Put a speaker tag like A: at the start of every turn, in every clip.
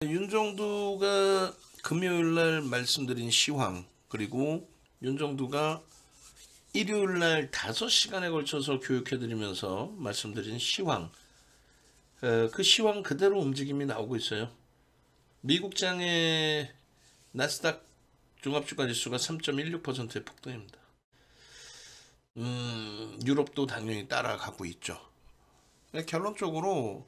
A: 윤정두가 금요일날 말씀드린 시황, 그리고 윤정두가 일요일날 5시간에 걸쳐서 교육해드리면서 말씀드린 시황, 그 시황 그대로 움직임이 나오고 있어요. 미국장의 나스닥 종합주가지수가 3.16%의 폭등입니다. 유럽도 당연히 따라가고 있죠. 결론적으로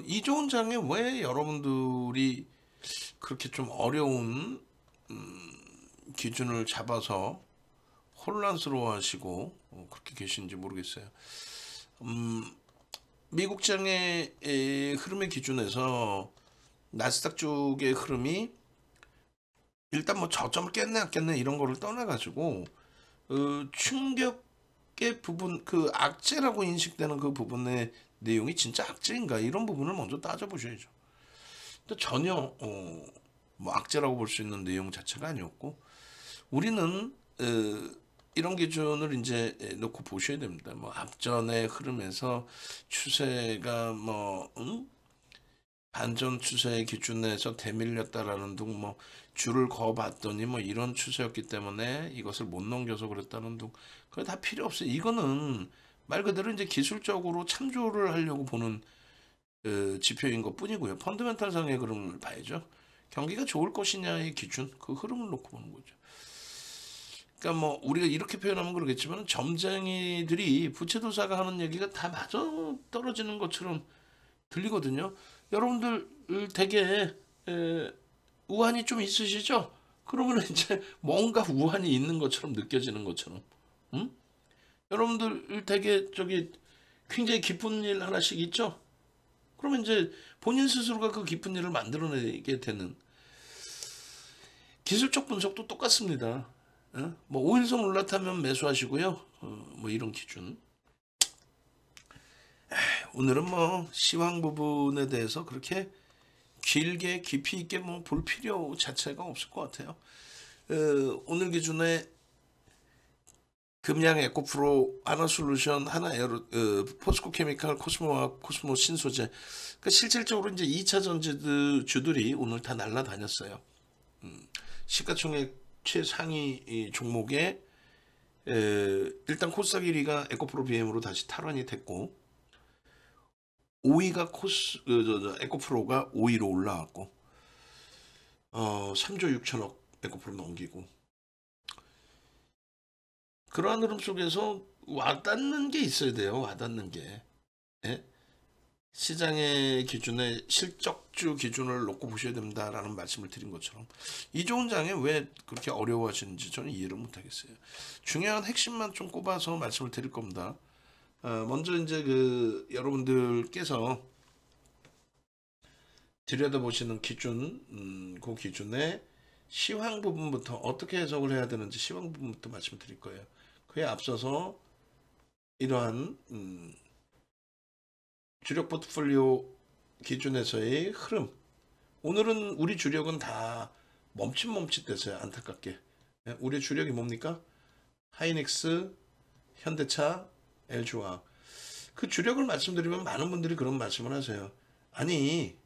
A: 이 좋은 장에 왜 여러분들이 그렇게 좀 어려운 기준을 잡아서 혼란스러워 하시고 그렇게 계신지 모르겠어요. 미국장의 흐름의 기준에서 나스닥 쪽의 흐름이 일단 뭐 저점을 깼네 안 깼네 이런 거를 떠나가지고 충격의 부분, 그 악재라고 인식되는 그 부분의 내용이 진짜 악재인가 이런 부분을 먼저 따져보셔야죠. 근데 전혀 뭐 악재라고 볼 수 있는 내용 자체가 아니었고, 우리는 이런 기준을 이제 놓고 보셔야 됩니다. 뭐 앞전의 흐름에서 추세가 뭐 반전 추세의 기준에서 대밀렸다라는 둥, 뭐 줄을 그어봤더니 뭐 이런 추세였기 때문에 이것을 못 넘겨서 그랬다는 둥, 그거 다 필요 없어요. 이거는 말 그대로 이제 기술적으로 참조를 하려고 보는 지표인 것 뿐이고요. 펀더멘탈 상의 흐름을 봐야죠. 경기가 좋을 것이냐의 기준, 그 흐름을 놓고 보는 거죠. 그러니까 뭐 우리가 이렇게 표현하면 그러겠지만 점쟁이들이 부채도사가 하는 얘기가 다 맞아 떨어지는 것처럼 들리거든요. 여러분들 되게 우환이 좀 있으시죠? 그러면 이제 뭔가 우환이 있는 것처럼 느껴지는 것처럼, 음? 여러분들 되게 저기 굉장히 기쁜 일 하나씩 있죠? 그러면 이제 본인 스스로가 그 기쁜 일을 만들어내게 되는 기술적 분석도 똑같습니다. 뭐 5일선 올라타면 매수하시고요. 뭐 이런 기준. 오늘은 뭐 시황 부분에 대해서 그렇게 길게 깊이 있게 뭐 볼 필요 자체가 없을 것 같아요. 오늘 기준에 금양 에코프로, 하나솔루션, 하나에어로, 포스코 케미칼, 코스모와 코스모 신소재. 그러니까 실질적으로 이제 2차 전지주들이 오늘 다 날라다녔어요. 시가총액 최상위 종목에 일단 코스닥 1위가 에코프로 BM으로 다시 탈환이 됐고, 5위가 에코프로가 5위로 올라왔고, 3조 6천억 에코프로 넘기고, 그러한 흐름 속에서 와닿는 게 있어야 돼요. 와닿는 게. 예? 시장의 기준에 실적주 기준을 놓고 보셔야 된다라는 말씀을 드린 것처럼 이 좋은 장에 왜 그렇게 어려워하시는지 저는 이해를 못하겠어요. 중요한 핵심만 좀 꼽아서 말씀을 드릴 겁니다. 먼저 이제 그 여러분들께서 들여다보시는 기준, 그 기준의 시황 부분부터 어떻게 해석을 해야 되는지 시황 부분부터 말씀을 드릴 거예요. 그에 앞서서 이러한 주력 포트폴리오 기준에서의 흐름, 오늘은 우리 주력은 다 멈칫멈칫했어요. 안타깝게. 우리 주력이 뭡니까? 하이닉스, 현대차, LG화학. 그 주력을 말씀드리면 많은 분들이 그런 말씀을 하세요. 아니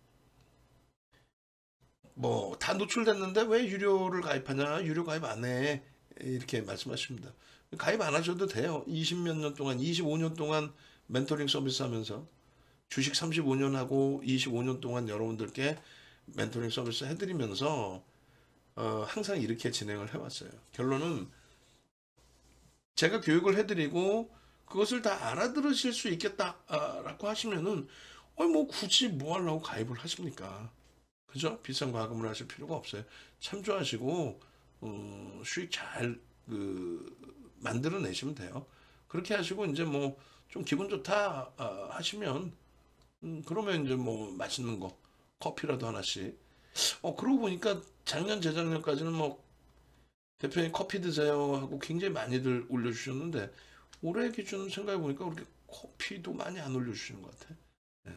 A: 뭐 다 노출됐는데 왜 유료를 가입하냐, 유료 가입 안 해, 이렇게 말씀하십니다. 가입 안 하셔도 돼요. 20몇 년 동안, 25년 동안 멘토링 서비스 하면서 주식 35년 하고 25년 동안 여러분들께 멘토링 서비스 해드리면서 항상 이렇게 진행을 해왔어요. 결론은 제가 교육을 해드리고 그것을 다 알아들으실 수 있겠다라고 하시면은 뭐 굳이 뭐 하려고 가입을 하십니까? 그죠? 비싼 과금을 하실 필요가 없어요. 참조하시고 수익 잘 만들어내시면 돼요. 그렇게 하시고 이제 뭐 좀 기분 좋다 하시면 그러면 이제 뭐 맛있는 거 커피라도 하나씩. 그러고 보니까 작년 재작년까지는 뭐 대표님 커피 드세요 하고 굉장히 많이들 올려주셨는데 올해 기준 생각해 보니까 그렇게 커피도 많이 안 올려주시는 것 같아. 예,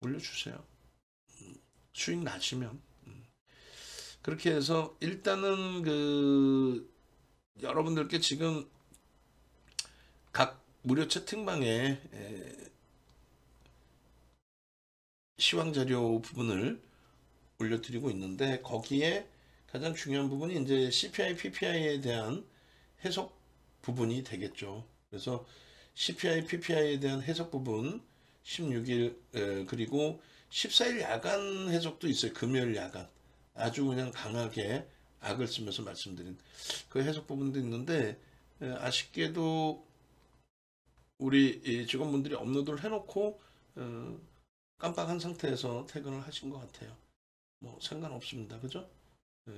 A: 올려주세요. 수익 나시면. 그렇게 해서 일단은 그 여러분들께 지금 각 무료 채팅방에 시황 자료 부분을 올려드리고 있는데 거기에 가장 중요한 부분이 이제 CPI, PPI에 대한 해석 부분이 되겠죠. 그래서 CPI, PPI에 대한 해석 부분 16일 그리고 14일 야간 해석도 있어요. 금요일 야간 아주 그냥 강하게 악을 쓰면서 말씀드린 그 해석 부분도 있는데 아쉽게도 우리 직원분들이 업로드를 해놓고 깜빡한 상태에서 퇴근을 하신 것 같아요. 뭐 상관없습니다. 그죠?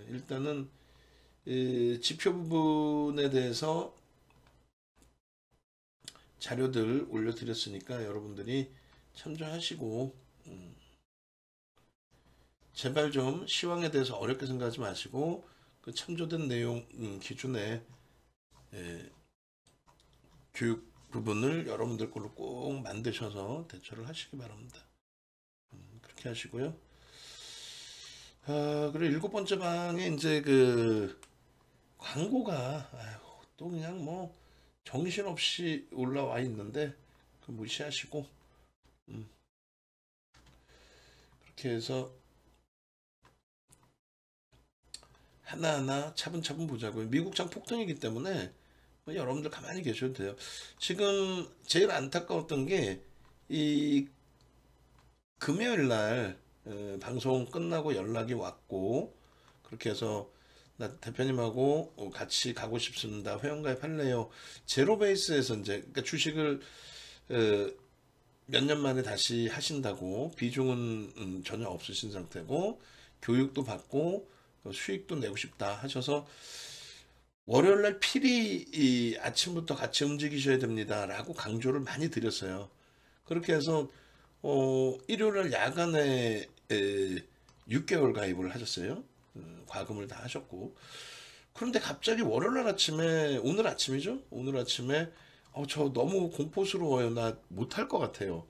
A: 일단은 지표 부분에 대해서 자료들 올려드렸으니까 여러분들이 참조하시고 제발 좀 시황에 대해서 어렵게 생각하지 마시고 그 참조된 내용 기준에 교육 부분을 여러분들 걸로 꼭 만드셔서 대처를 하시기 바랍니다. 그렇게 하시고요. 그리고 일곱 번째 방에 이제 그 광고가 또 그냥 뭐 정신없이 올라와 있는데 그 무시하시고 그렇게 해서 하나하나 차분차분 보자고요. 미국장 폭등이기 때문에 뭐 여러분들 가만히 계셔도 돼요. 지금 제일 안타까웠던 게 이 금요일 날 방송 끝나고 연락이 왔고 그렇게 해서 나 대표님하고 같이 가고 싶습니다. 회원가입할래요. 제로베이스에서 이제 그러니까 주식을 몇 년 만에 다시 하신다고 비중은 전혀 없으신 상태고 교육도 받고 수익도 내고 싶다 하셔서 월요일날 필히 아침부터 같이 움직이셔야 됩니다 라고 강조를 많이 드렸어요. 그렇게 해서 일요일날 야간에 6개월 가입을 하셨어요. 과금을 다 하셨고 그런데 갑자기 월요일날 아침에 오늘 아침이죠. 오늘 아침에 저 너무 공포스러워요. 나 못할 것 같아요.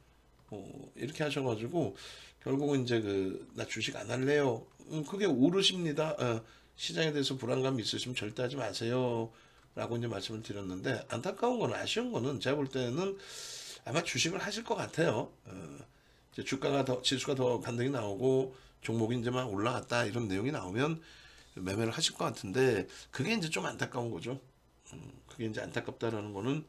A: 이렇게 하셔가지고 결국은 이제 나 주식 안 할래요. 그게 오르십니다. 시장에 대해서 불안감이 있으시면 절대 하지 마세요. 라고 이제 말씀을 드렸는데 안타까운 건 아쉬운 거는 제가 볼 때는 아마 주식을 하실 것 같아요. 이제 지수가 더 반등이 나오고 종목이 이제 막 올라갔다 이런 내용이 나오면 매매를 하실 것 같은데 그게 이제 좀 안타까운 거죠. 그게 이제 안타깝다라는 거는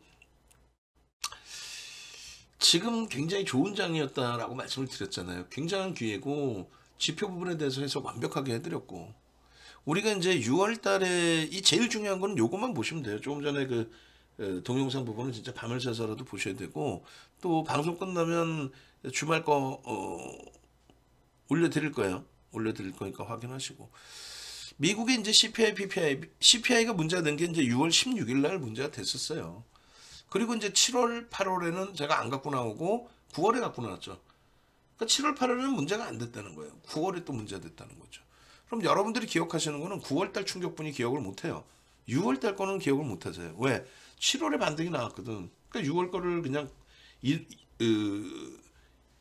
A: 지금 굉장히 좋은 장이었다라고 말씀을 드렸잖아요. 굉장한 기회고 지표 부분에 대해서 해석 완벽하게 해드렸고 우리가 이제 6월 달에 이 제일 중요한 거는 요것만 보시면 돼요. 조금 전에 동영상 부분은 진짜 밤을 새서라도 보셔야 되고 또 방송 끝나면 주말 거 올려드릴 거예요. 올려드릴 거니까 확인하시고 미국의 이제 CPI가 문제가 된 게 이제 6월 16일 날 문제가 됐었어요. 그리고 이제 7월, 8월에는 제가 안 갖고 나오고 9월에 갖고 나왔죠. 그러니까 7월, 8월에는 문제가 안 됐다는 거예요. 9월에 또 문제가 됐다는 거죠. 그럼 여러분들이 기억하시는 거는 9월달 충격분이 기억을 못해요. 6월달 거는 기억을 못하세요. 왜? 7월에 반등이 나왔거든. 그러니까 6월 거를 그냥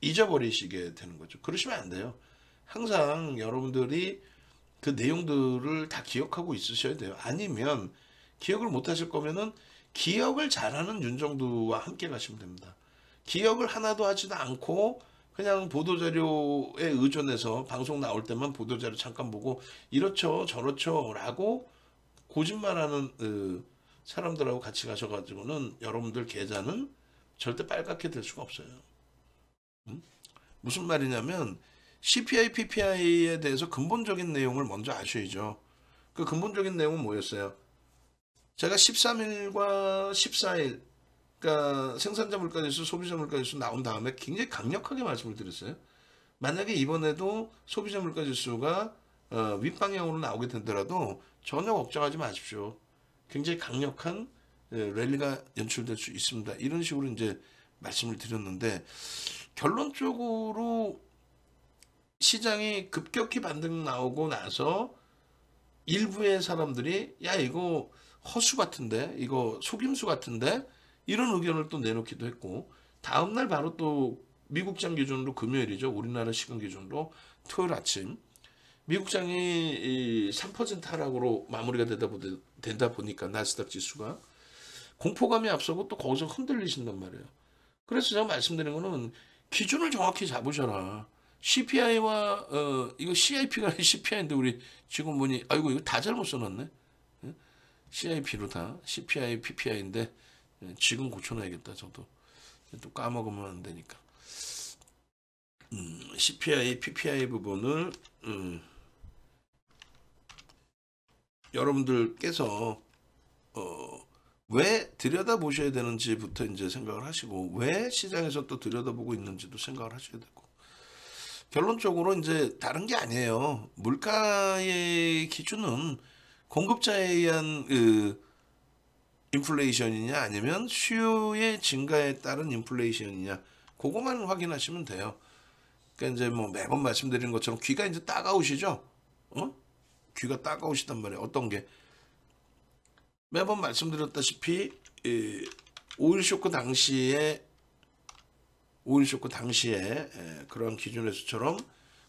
A: 잊어버리시게 되는 거죠. 그러시면 안 돼요. 항상 여러분들이 그 내용들을 다 기억하고 있으셔야 돼요. 아니면 기억을 못하실 거면은 기억을 잘하는 윤정두와 함께 가시면 됩니다. 기억을 하나도 하지도 않고 그냥 보도자료에 의존해서 방송 나올 때만 보도자료 잠깐 보고 이렇죠 저렇죠 라고 거짓말하는 사람들하고 같이 가셔가지고는 여러분들 계좌는 절대 빨갛게 될 수가 없어요. 무슨 말이냐면 CPI, PPI에 대해서 근본적인 내용을 먼저 아셔야죠. 그 근본적인 내용은 뭐였어요? 제가 13일과 14일 그러니까 생산자 물가지수, 소비자 물가지수 나온 다음에 굉장히 강력하게 말씀을 드렸어요. 만약에 이번에도 소비자 물가지수가 윗방향으로 나오게 되더라도 전혀 걱정하지 마십시오. 굉장히 강력한 랠리가 연출될 수 있습니다. 이런 식으로 이제 말씀을 드렸는데 결론적으로 시장이 급격히 반등 나오고 나서 일부의 사람들이 야 이거 허수 같은데 이거 속임수 같은데 이런 의견을 또 내놓기도 했고 다음날 바로 또 미국장 기준으로 금요일이죠. 우리나라 시간 기준으로 토요일 아침 미국장이 3% 하락으로 마무리가 되다 보니까 나스닥 지수가 공포감이 앞서고 또 거기서 흔들리신단 말이에요. 그래서 제가 말씀드린 거는 기준을 정확히 잡으셔라. CPI와 이거 CIP가 아니라 CPI인데 우리 지금 보니 아이고 이거 다 잘못 써놨네. CIP로 다 CPI, PPI인데 지금 고쳐놔야겠다. 저도 또 까먹으면 안 되니까. CPI, PPI 부분을 여러분들께서 왜 들여다보셔야 되는지부터 이제 생각을 하시고 왜 시장에서 또 들여다보고 있는지도 생각을 하셔야 되고 결론적으로 이제 다른 게 아니에요. 물가의 기준은 공급자에 의한 인플레이션이냐 아니면 수요의 증가에 따른 인플레이션이냐 그거만 확인하시면 돼요. 그러니까 이제 뭐 매번 말씀드리는 것처럼 귀가 이제 따가우시죠? 귀가 따가우시단 말이에요. 어떤 게 매번 말씀드렸다시피 오일 쇼크 당시에 그런 기준에서처럼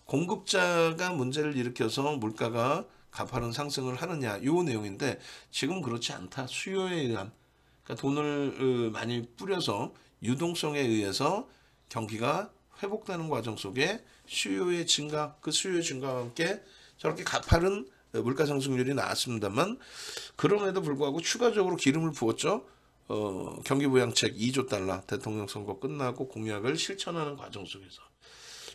A: 공급자가 문제를 일으켜서 물가가 가파른 상승을 하느냐 요 내용인데 지금 그렇지 않다. 수요에 의한 그러니까 돈을 많이 뿌려서 유동성에 의해서 경기가 회복되는 과정 속에 수요의 증가 그 수요 증가와 함께 저렇게 가파른 물가 상승률이 나왔습니다만 그럼에도 불구하고 추가적으로 기름을 부었죠. 경기부양책 2조 달러 대통령 선거 끝나고 공약을 실천하는 과정 속에서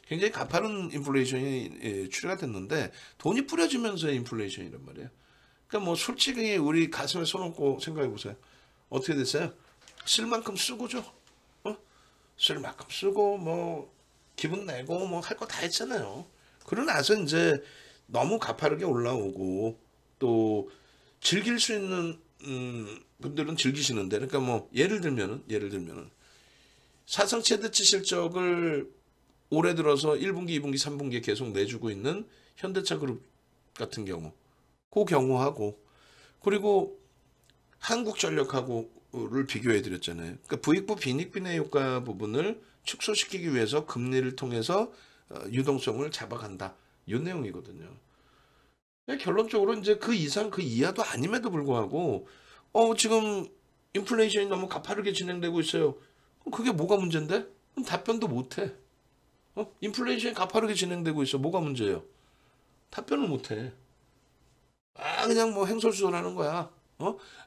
A: 굉장히 가파른 인플레이션이 추리가 됐는데 돈이 뿌려지면서의 인플레이션이란 말이에요. 그러니까 뭐 솔직히 우리 가슴에 손 얹고 생각해 보세요. 어떻게 됐어요? 쓸 만큼 쓰고죠. 쓸 만큼 쓰고 뭐 기분 내고 뭐 할 거 다 했잖아요. 그러고 나서 이제 너무 가파르게 올라오고 또 즐길 수 있는 분들은 즐기시는데 그러니까 뭐 예를 들면은 사상 최대치 실적을 올해 들어서 1분기, 2분기, 3분기에 계속 내주고 있는 현대차 그룹 같은 경우 그 경우하고 그리고 한국전력하고를 비교해 드렸잖아요. 그러니까 부익부 빈익빈의 효과 부분을 축소시키기 위해서 금리를 통해서 유동성을 잡아간다. 이 내용이거든요. 결론적으로 이제 그 이상 그 이하도 아님에도 불구하고 지금 인플레이션이 너무 가파르게 진행되고 있어요. 그럼 그게 뭐가 문제인데? 그럼 답변도 못해. 인플레이션이 가파르게 진행되고 있어. 뭐가 문제예요? 답변을 못해. 그냥 뭐 행설수설하는 거야.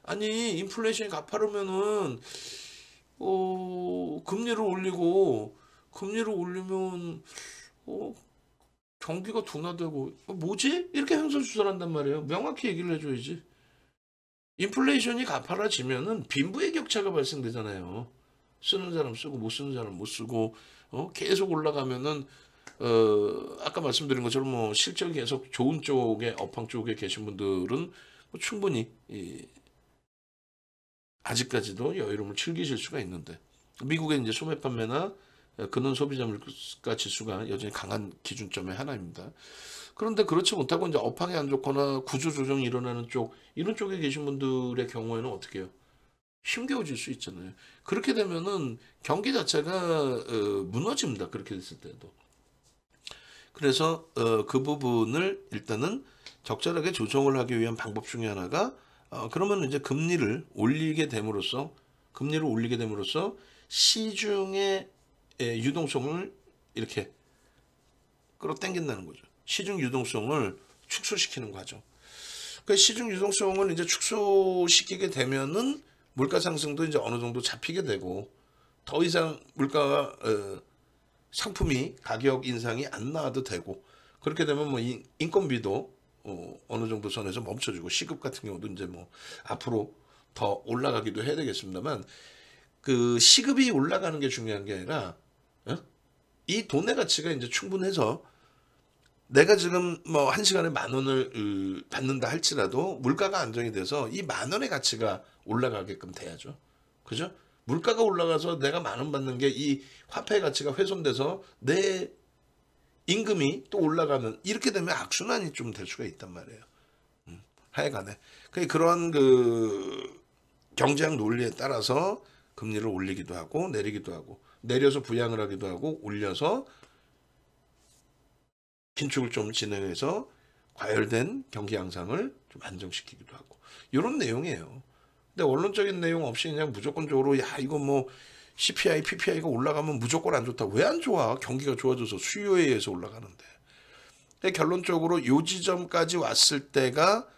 A: 아니 인플레이션이 가파르면은 금리를 올리면 경기가 둔화되고 뭐지? 이렇게 행설수설한단 말이에요. 명확히 얘기를 해줘야지. 인플레이션이 가파라지면은 빈부의 격차가 발생되잖아요. 쓰는 사람 쓰고 못 쓰는 사람 못 쓰고 계속 올라가면은 아까 말씀드린 것처럼 뭐 실적이 계속 좋은 쪽에 업황 쪽에 계신 분들은 뭐 충분히 아직까지도 여유로움을 즐기실 수가 있는데 미국의 이제 소매 판매나 근원 소비자 물가 지수가 여전히 강한 기준점의 하나입니다. 그런데 그렇지 못하고 이제 업황이 안 좋거나 구조 조정이 일어나는 쪽 이런 쪽에 계신 분들의 경우에는 어떻게 해요? 힘겨워질 수 있잖아요. 그렇게 되면은 경기 자체가 무너집니다. 그렇게 됐을 때도. 그래서 그 부분을 일단은 적절하게 조정을 하기 위한 방법 중에 하나가 그러면 이제 금리를 올리게 됨으로써 시중의 유동성을 이렇게 끌어당긴다는 거죠. 시중 유동성을 축소시키는 과정. 그 시중 유동성을 이제 축소시키게 되면은 물가 상승도 이제 어느 정도 잡히게 되고 더 이상 물가가 상품이 가격 인상이 안 나와도 되고 그렇게 되면 뭐 인건비도 어느 정도 선에서 멈춰주고 시급 같은 경우도 이제 뭐 앞으로 더 올라가기도 해야 되겠습니다만 그 시급이 올라가는 게 중요한 게 아니라 이 돈의 가치가 이제 충분해서 내가 지금 뭐 한 시간에 10,000원을 받는다 할지라도 물가가 안정이 돼서 이 10,000원의 가치가 올라가게끔 돼야죠. 그죠? 물가가 올라가서 내가 10,000원 받는 게 이 화폐의 가치가 훼손돼서 내 임금이 또 올라가면 이렇게 되면 악순환이 좀 될 수가 있단 말이에요. 하여간에 그런 그 경제학 논리에 따라서 금리를 올리기도 하고 내리기도 하고 내려서 부양을 하기도 하고 올려서 긴축을 좀 진행해서 과열된 경기 양상을 좀 안정시키기도 하고 이런 내용이에요. 근데 원론적인 내용 없이 그냥 무조건적으로 야 이거 뭐 CPI, PPI가 올라가면 무조건 안 좋다. 왜 안 좋아? 경기가 좋아져서 수요에 의해서 올라가는데. 결론적으로 요 지점까지 왔을 때가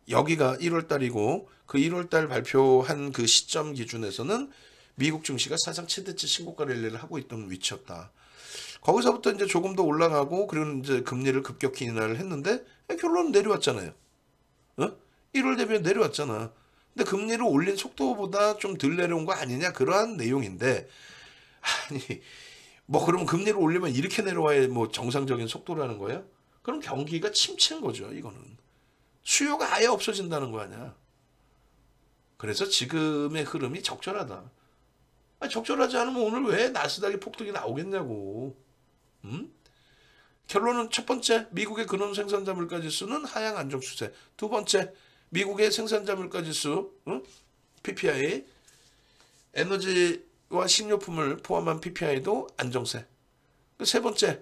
A: 여기가 1월 달이고 그 1월 달 발표한 그 시점 기준에서는 미국 증시가 사상 최대치 신고가 랠리를 하고 있던 위치였다. 거기서부터 이제 조금 더 올라가고 그리고 이제 금리를 급격히 인하를 했는데 결론은 내려왔잖아요. 1월 대비해 내려왔잖아. 근데 금리를 올린 속도보다 좀 덜 내려온 거 아니냐 그러한 내용인데 아니 뭐 그러면 금리를 올리면 이렇게 내려와야 뭐 정상적인 속도라는 거예요? 그럼 경기가 침체인 거죠. 이거는 수요가 아예 없어진다는 거 아니야. 그래서 지금의 흐름이 적절하다. 적절하지 않으면 오늘 왜 나스닥이 폭등이 나오겠냐고. 결론은 첫 번째, 미국의 근원 생산자 물가 지수는 하향 안정 추세. 두 번째, 미국의 생산자 물가 지수, PPI, 에너지와 식료품을 포함한 PPI도 안정세. 세 번째,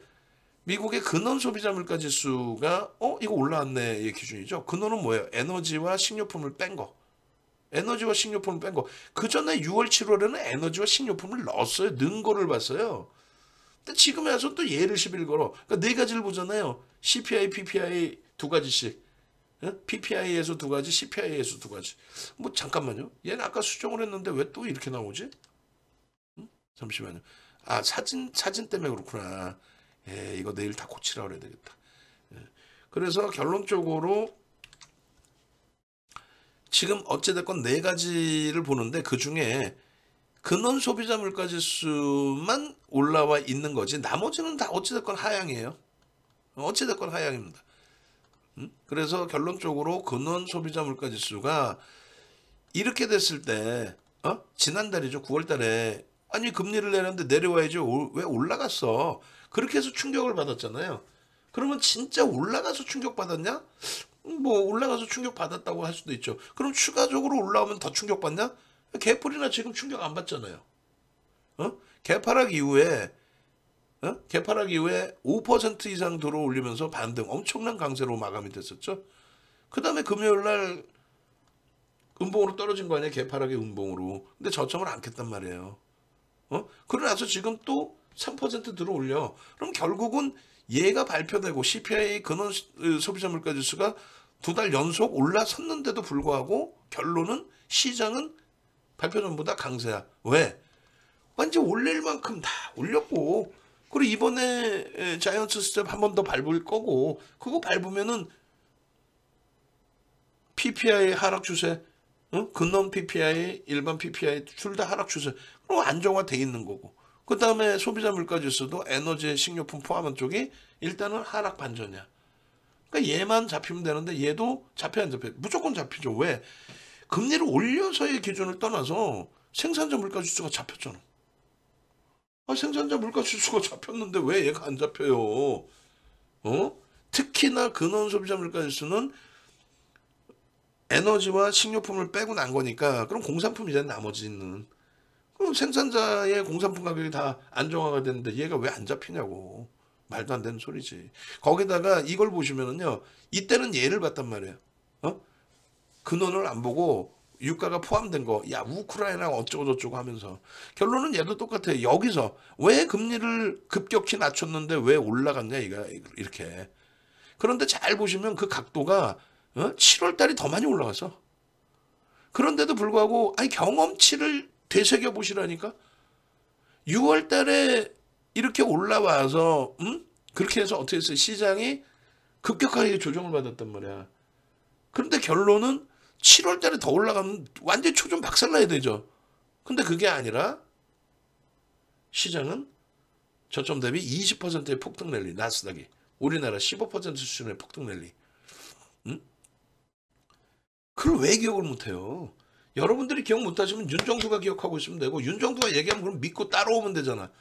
A: 미국의 근원 소비자 물가 지수가 이거 올라왔네의 기준이죠. 근원은 뭐예요? 에너지와 식료품을 뺀 거. 에너지와 식료품을 뺀 거. 그 전에 6월, 7월에는 에너지와 식료품을 넣었어요. 넣은 거를 봤어요. 근데 지금에 와서 또 예를 10일 걸어. 그러니까 네 가지를 보잖아요. CPI, PPI 두 가지씩. PPI에서 두 가지, CPI에서 두 가지. 뭐 잠깐만요. 얘는 아까 수정을 했는데 왜 또 이렇게 나오지? 잠시만요. 아 사진 때문에 그렇구나. 예, 이거 내일 다 고치라 그래야 되겠다. 예. 그래서 결론적으로 지금 어찌됐건 네 가지를 보는데 그 중에 근원 소비자 물가 지수만 올라와 있는 거지 나머지는 다 어찌됐건 하향이에요. 어찌됐건 하향입니다. 그래서 결론적으로 근원 소비자 물가 지수가 이렇게 됐을 때 지난달이죠. 9월 달에 아니 금리를 내렸는데 내려와야죠. 왜 올라갔어? 그렇게 해서 충격을 받았잖아요. 그러면 진짜 올라가서 충격받았냐? 뭐 올라가서 충격받았다고 할 수도 있죠. 그럼 추가적으로 올라오면 더 충격받냐? 개풀이나 지금 충격 안 받잖아요. 개파락 이후에 5% 이상 들어올리면서 반등 엄청난 강세로 마감이 됐었죠. 그 다음에 금요일 날 음봉으로 떨어진 거 아니야? 개파락의 음봉으로. 근데 저점을 안 깼단 말이에요. 그러고 나서 지금 또 3% 들어올려. 그럼 결국은 얘가 발표되고 CPI 근원 소비자 물가 지수가 두 달 연속 올라섰는데도 불구하고 결론은 시장은 발표 전보다 강세야. 왜? 완전 올릴 만큼 다 올렸고 그리고 이번에 자이언트 스텝 한 번 더 밟을 거고 그거 밟으면은 PPI 하락 추세 근원 PPI 일반 PPI 둘 다 하락 추세 그럼 안정화돼 있는 거고 그 다음에 소비자 물가 지수도 에너지 식료품 포함한 쪽이 일단은 하락 반전이야. 그러니까 얘만 잡히면 되는데 얘도 잡혀 안 잡혀? 무조건 잡히죠. 왜? 금리를 올려서의 기준을 떠나서 생산자 물가 지수가 잡혔잖아. 생산자 물가 지수가 잡혔는데 왜 얘가 안 잡혀요? 특히나 근원 소비자 물가 지수는 에너지와 식료품을 빼고 난 거니까 그럼 공산품이잖아 나머지는. 그럼 생산자의 공산품 가격이 다 안정화가 되는데 얘가 왜 안 잡히냐고. 말도 안 되는 소리지. 거기다가 이걸 보시면은요. 이때는 얘를 봤단 말이에요. 근원을 안 보고 유가가 포함된 거. 야 우크라이나 어쩌고 저쩌고 하면서. 결론은 얘도 똑같아요. 여기서 왜 금리를 급격히 낮췄는데 왜 올라갔냐 이가 이렇게. 그런데 잘 보시면 그 각도가 7월 달이 더 많이 올라갔어. 그런데도 불구하고 아니 경험치를 되새겨 보시라니까. 6월 달에 이렇게 올라와서 그렇게 해서 어떻게 했어요? 시장이 급격하게 조정을 받았단 말이야. 그런데 결론은 7월 달에 더 올라가면 완전히 초점 박살나야 되죠. 근데 그게 아니라 시장은 저점 대비 20%의 폭등 랠리 나스닥이 우리나라 15% 수준의 폭등 랠리. 그걸 왜 기억을 못해요? 여러분들이 기억 못하시면 윤정수가 기억하고 있으면 되고 윤정수가 얘기하면 그럼 믿고 따라오면 되잖아.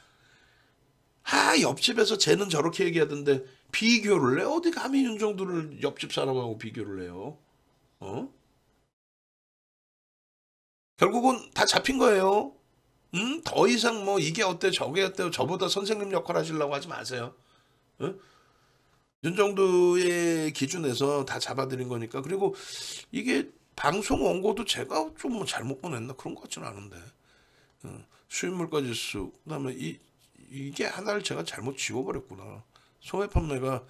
A: 옆집에서 쟤는 저렇게 얘기하던데 비교를 해? 어디 감히 윤정수를 옆집 사람하고 비교를 해요? 결국은 다 잡힌 거예요. 더 이상 뭐 이게 어때 저게 어때 저보다 선생님 역할 하시려고 하지 마세요. 윤정도의 기준에서 다 잡아드린 거니까. 그리고 이게 방송 원고도 제가 좀 뭐 잘못 보냈나 그런 것 같지는 않은데 수입물가 지수, 그다음에 이게 하나를 제가 잘못 지워버렸구나. 소매 판매가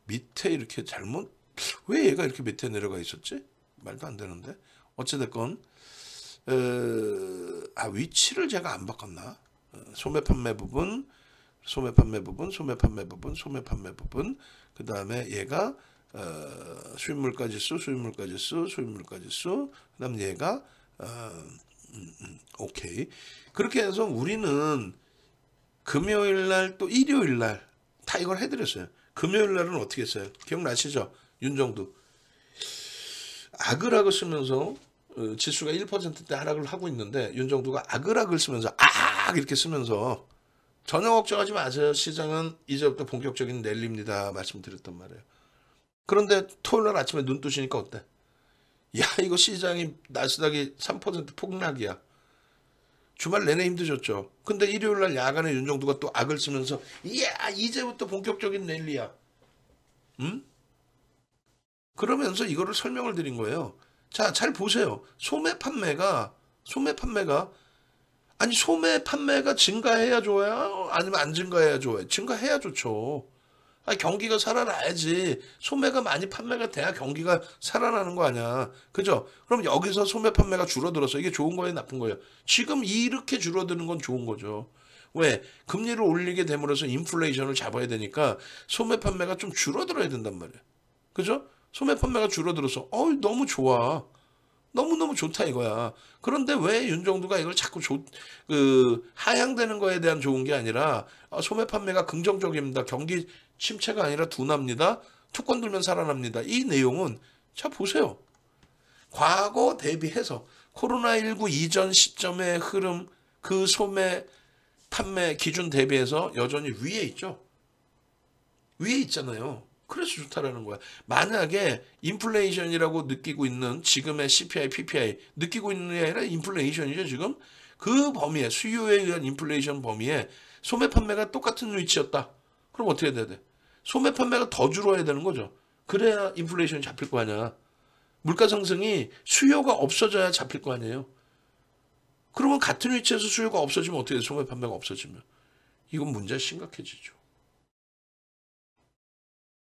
A: 밑에 이렇게 잘못, 왜 얘가 이렇게 밑에 내려가 있었지? 말도 안 되는데. 어찌됐건 위치를 제가 안 바꿨나? 소매 판매 부분, 소매 판매 부분, 소매 판매 부분, 소매 판매 부분. 그 다음에 얘가 수입물가 지수, 수입물가 지수, 수입물가 지수. 그다음 얘가 오케이. 그렇게 해서 우리는 금요일 날 또 일요일 날 다 이걸 해드렸어요. 금요일 날은 어떻게 했어요? 기억나시죠? 윤정두 아그락을 쓰면서 지수가 1%대 하락을 하고 있는데 윤정두가 아그락을 쓰면서 이렇게 쓰면서 전혀 걱정하지 마세요. 시장은 이제부터 본격적인 랠리입니다. 말씀드렸단 말이에요. 그런데 토요일 날 아침에 눈 뜨시니까 어때? 야, 이거 시장이 나스닥이 3% 폭락이야. 주말 내내 힘드셨죠. 근데 일요일 날 야간에 윤정두가 또 악을 쓰면서 이야, 이제부터 본격적인 랠리야. 응? 그러면서 이거를 설명을 드린 거예요. 자, 잘 보세요. 소매 판매가 아니 소매 판매가 증가해야 좋아요? 아니면 안 증가해야 좋아요? 증가해야 좋죠. 아니, 경기가 살아나야지. 소매가 많이 판매가 돼야 경기가 살아나는 거 아니야. 그죠? 그럼 여기서 소매 판매가 줄어들어서 이게 좋은 거예요, 나쁜 거예요? 지금 이렇게 줄어드는 건 좋은 거죠. 왜? 금리를 올리게 됨으로써 인플레이션을 잡아야 되니까 소매 판매가 좀 줄어들어야 된단 말이에요. 그죠? 소매 판매가 줄어들어서 너무 좋아. 너무너무 좋다 이거야. 그런데 왜 윤정두가 이걸 자꾸 하향되는 거에 대한 좋은 게 아니라 소매 판매가 긍정적입니다. 경기 침체가 아니라 둔합니다. 투권 들면 살아납니다. 이 내용은 자 보세요. 과거 대비해서 코로나19 이전 시점의 흐름 그 소매 판매 기준 대비해서 여전히 위에 있죠. 위에 있잖아요. 그래서 좋다라는 거야. 만약에 인플레이션이라고 느끼고 있는 지금의 CPI, PPI 느끼고 있는 게 아니라 인플레이션이죠. 지금 그 범위에 수요에 의한 인플레이션 범위에 소매 판매가 똑같은 위치였다. 그럼 어떻게 돼야 돼? 소매 판매가 더 줄어야 되는 거죠. 그래야 인플레이션이 잡힐 거 아니야. 물가 상승이 수요가 없어져야 잡힐 거 아니에요. 그러면 같은 위치에서 수요가 없어지면 어떻게 돼? 소매 판매가 없어지면. 이건 문제가 심각해지죠.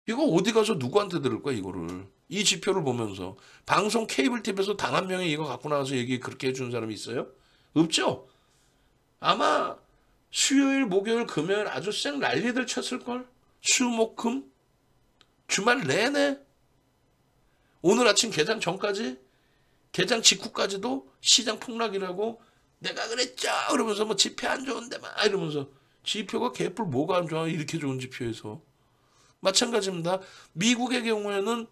A: 이거 어디 가서 누구한테 들을 거야 이거를. 이 지표를 보면서. 방송 케이블 TV에서 단 한 명이 이거 갖고 나와서 얘기 그렇게 해주는 사람이 있어요? 없죠? 아마 수요일, 목요일, 금요일 아주 쌩 난리들 쳤을걸? 수, 목, 금? 주말 내내? 오늘 아침 개장 전까지? 개장 직후까지도 시장 폭락이라고 내가 그랬죠? 그러면서 뭐 지표 안 좋은데 막 이러면서 지표가 개뿔 뭐가 안 좋아? 이렇게 좋은 지표에서. 마찬가지입니다. 미국의 경우에는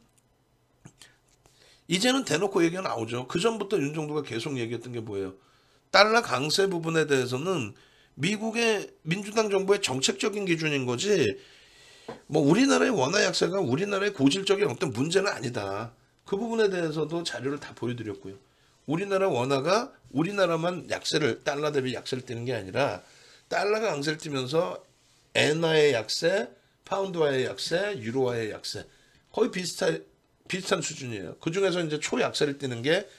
A: 이제는 대놓고 얘기가 나오죠. 그 전부터 윤정두가 계속 얘기했던 게 뭐예요? 달러 강세 부분에 대해서는 미국의 민주당 정부의 정책적인 기준인 거지 뭐 우리나라의 원화 약세가 우리나라의 고질적인 어떤 문제는 아니다. 그 부분에 대해서도 자료를 다 보여드렸고요. 우리나라 원화가 우리나라만 약세를 달러 대비 약세를 띠는 게 아니라 달러가 강세를 띠면서 엔화의 약세 파운드화의 약세, 유로화의 약세 거의 비슷한 수준이에요. 그 중에서 이제 초약세를 띠는 게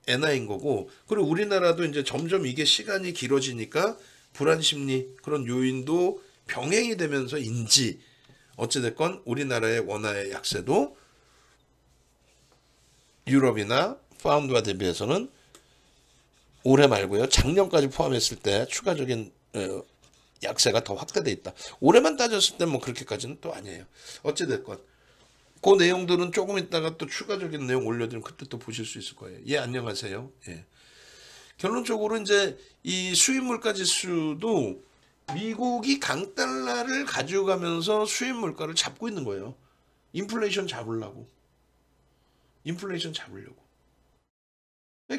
A: 엔화인 거고, 그리고 우리나라도 이제 점점 이게 시간이 길어지니까 불안 심리 그런 요인도 병행이 되면서인지 어찌됐건 우리나라의 원화의 약세도 유럽이나 파운드화 대비해서는 올해 말고요 작년까지 포함했을 때 추가적인 약세가 더 확대돼 있다. 올해만 따졌을 때 뭐 그렇게까지는 또 아니에요. 어찌됐건 그 내용들은 조금 있다가 또 추가적인 내용 올려드리면 그때 또 보실 수 있을 거예요. 예, 안녕하세요. 예. 결론적으로 이제 이 수입물가 지수도 미국이 강달러를 가져가면서 수입물가를 잡고 있는 거예요. 인플레이션 잡으려고.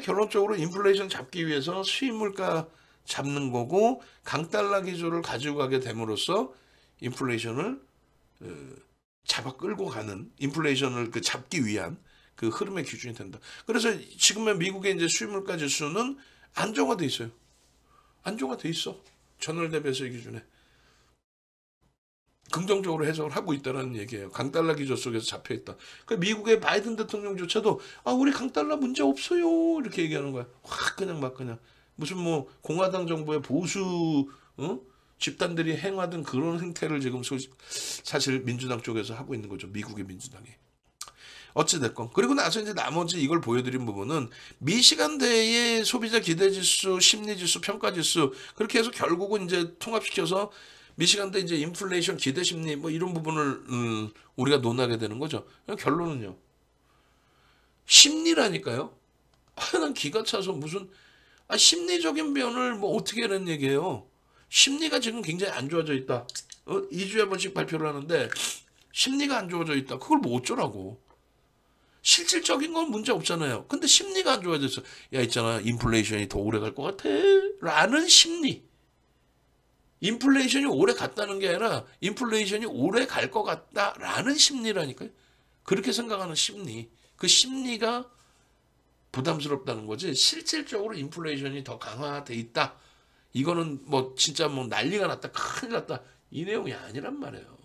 A: 결론적으로 인플레이션 잡기 위해서 수입물가 잡는 거고 강달러 기조를 가지고 가게 됨으로써 인플레이션을 잡아 끌고 가는 인플레이션을 잡기 위한 그 흐름의 기준이 된다. 그래서 지금의 미국의 이제 수입물가 지수는 안정화돼 있어요. 안정화돼 있어. 전월 대비해서의 기준에 긍정적으로 해석을 하고 있다는 얘기예요. 강달러 기조 속에서 잡혀 있다. 그러니까 미국의 바이든 대통령조차도 우리 강달러 문제 없어요 이렇게 얘기하는 거야. 확 그냥 막 그냥. 무슨 뭐 공화당 정부의 보수 집단들이 행하던 그런 행태를 지금 사실 민주당 쪽에서 하고 있는 거죠. 미국의 민주당이. 어찌됐건. 그리고 나서 이제 나머지 이걸 보여드린 부분은 미시간대의 소비자 기대지수, 심리지수, 평가지수 그렇게 해서 결국은 이제 통합시켜서 미시간대 이제 인플레이션 기대심리 뭐 이런 부분을 우리가 논하게 되는 거죠. 결론은요. 심리라니까요. 난 기가 차서 무슨 심리적인 변을 뭐 어떻게 하는 얘기예요. 심리가 지금 굉장히 안 좋아져 있다. 2주에 한 번씩 발표를 하는데 심리가 안 좋아져 있다. 그걸 뭐 어쩌라고. 실질적인 건 문제 없잖아요. 근데 심리가 안 좋아졌어. 야, 있잖아. 인플레이션이 더 오래 갈 것 같아. 라는 심리. 인플레이션이 오래 갔다는 게 아니라 인플레이션이 오래 갈 것 같다라는 심리라니까요. 그렇게 생각하는 심리. 그 심리가 부담스럽다는 거지. 실질적으로 인플레이션이 더 강화돼 있다. 이거는 뭐 진짜 뭐 난리가 났다. 큰일 났다. 이 내용이 아니란 말이에요.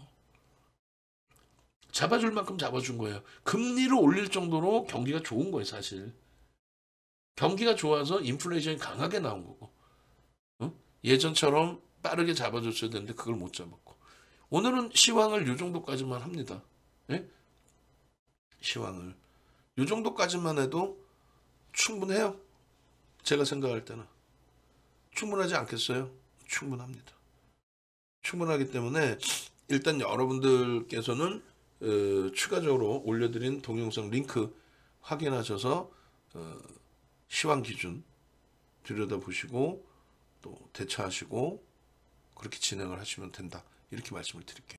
A: 잡아줄 만큼 잡아준 거예요. 금리를 올릴 정도로 경기가 좋은 거예요, 사실. 경기가 좋아서 인플레이션이 강하게 나온 거고. 예전처럼 빠르게 잡아줬어야 되는데 그걸 못 잡았고. 오늘은 시황을 요 정도까지만 합니다. 예? 시황을. 요 정도까지만 해도 충분해요. 제가 생각할 때는. 충분하지 않겠어요? 충분합니다. 충분하기 때문에 일단 여러분들께서는 추가적으로 올려드린 동영상 링크 확인하셔서 시황 기준 들여다보시고 또 대처하시고 그렇게 진행을 하시면 된다. 이렇게 말씀을 드릴게요.